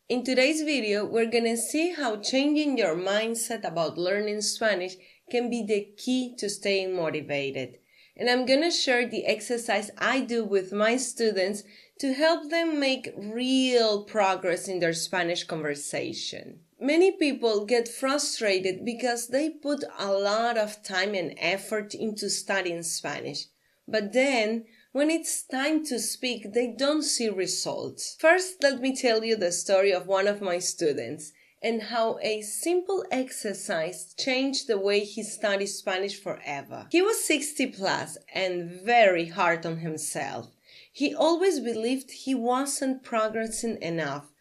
In today's video, we're gonna see how changing your mindset about learning Spanish can be the key to staying motivated. And I'm gonna share the exercise I do with my students to help them make real progress in their Spanish conversation. Many people get frustrated because they put a lot of time and effort into studying Spanish, but then when it's time to speak, they don't see results. First, let me tell you the story of one of my students and how a simple exercise changed the way he studied Spanish forever. He was 60 plus and very hard on himself. He always believed he wasn't progressing enough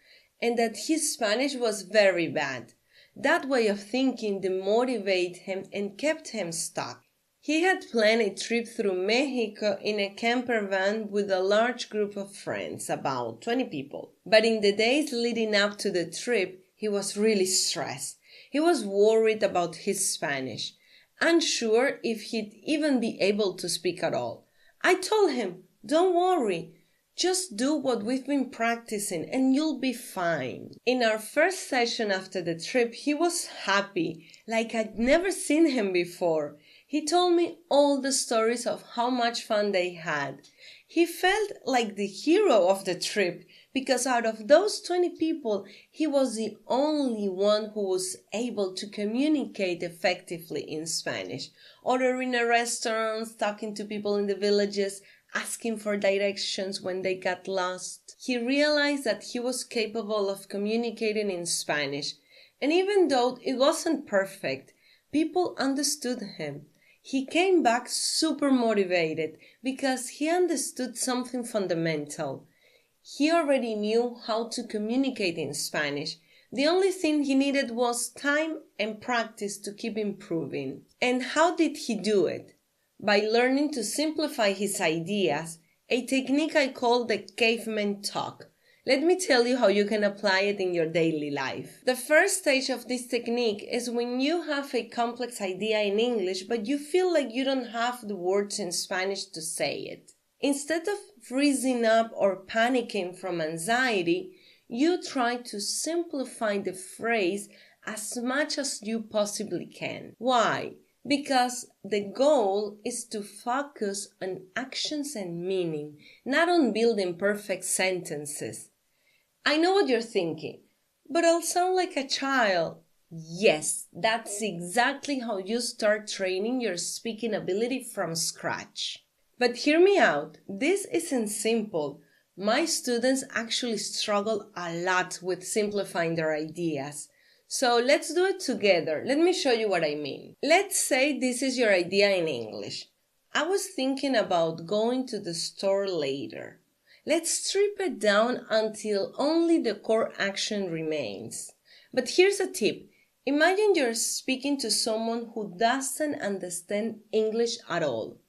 and that his Spanish was very bad. That way of thinking demotivated him and kept him stuck. He had planned a trip through Mexico in a camper van with a large group of friends, about 20 people. But in the days leading up to the trip, he was really stressed. He was worried about his Spanish, unsure if he'd even be able to speak at all. I told him, "Don't worry, just do what we've been practicing and you'll be fine." In our first session after the trip, he was happy, like I'd never seen him before. He told me all the stories of how much fun they had. He felt like the hero of the trip because out of those 20 people, he was the only one who was able to communicate effectively in Spanish, ordering at restaurants, talking to people in the villages, asking for directions when they got lost. He realized that he was capable of communicating in Spanish, and even though it wasn't perfect, people understood him. He came back super motivated because he understood something fundamental. He already knew how to communicate in Spanish. The only thing he needed was time and practice to keep improving. And how did he do it? By learning to simplify his ideas, a technique I call the Caveman Talk. Let me tell you how you can apply it in your daily life. The first stage of this technique is when you have a complex idea in English, but you feel like you don't have the words in Spanish to say it. Instead of freezing up or panicking from anxiety, you try to simplify the phrase as much as you possibly can. Why? Because the goal is to focus on actions and meaning, not on building perfect sentences. I know what you're thinking, but I'll sound like a child. Yes, that's exactly how you start training your speaking ability from scratch. But hear me out, this isn't simple. My students actually struggle a lot with simplifying their ideas. So let's do it together. Let me show you what I mean. Let's say this is your idea in English. I was thinking about going to the store later. Let's strip it down until only the core action remains. But here's a tip. Imagine you're speaking to someone who doesn't understand English at all.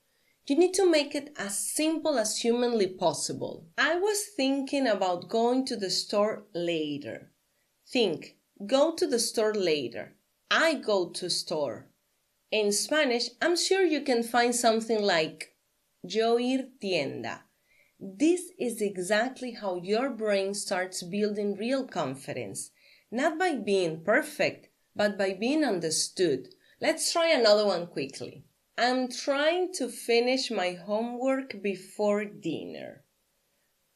You need to make it as simple as humanly possible. I was thinking about going to the store later. Think, go to the store later. I go to store. In Spanish, I'm sure you can find something like yo ir tienda. This is exactly how your brain starts building real confidence, not by being perfect, but by being understood. Let's try another one quickly. I'm trying to finish my homework before dinner.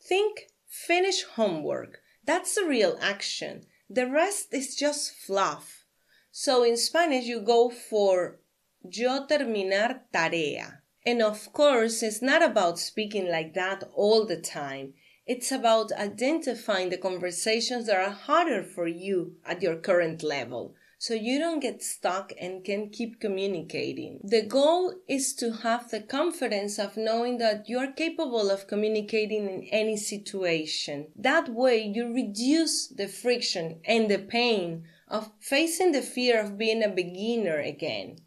Think, finish homework. That's the real action. The rest is just fluff. So in Spanish, you go for yo terminar tarea. And of course, it's not about speaking like that all the time. It's about identifying the conversations that are harder for you at your current level, so you don't get stuck and can keep communicating. The goal is to have the confidence of knowing that you are capable of communicating in any situation. That way, you reduce the friction and the pain of facing the fear of being a beginner again,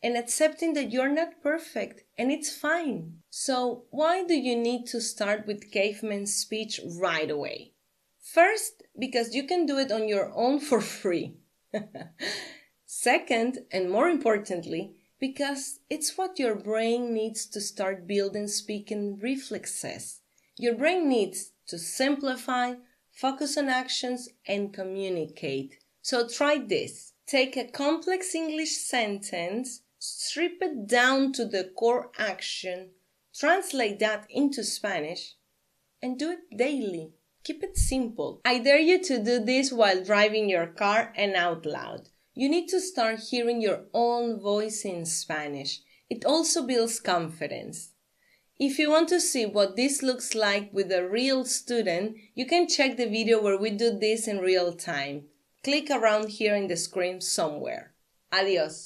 and accepting that you're not perfect and it's fine. So why do you need to start with caveman speech right away? First, because you can do it on your own for free. Second, and more importantly, because it's what your brain needs to start building speaking reflexes. Your brain needs to simplify, focus on actions, and communicate. So try this. Take a complex English sentence, strip it down to the core action, translate that into Spanish, and do it daily. Keep it simple. I dare you to do this while driving your car and out loud. You need to start hearing your own voice in Spanish. It also builds confidence. If you want to see what this looks like with a real student, you can check the video where we do this in real time. Click around here in the screen somewhere. Adios.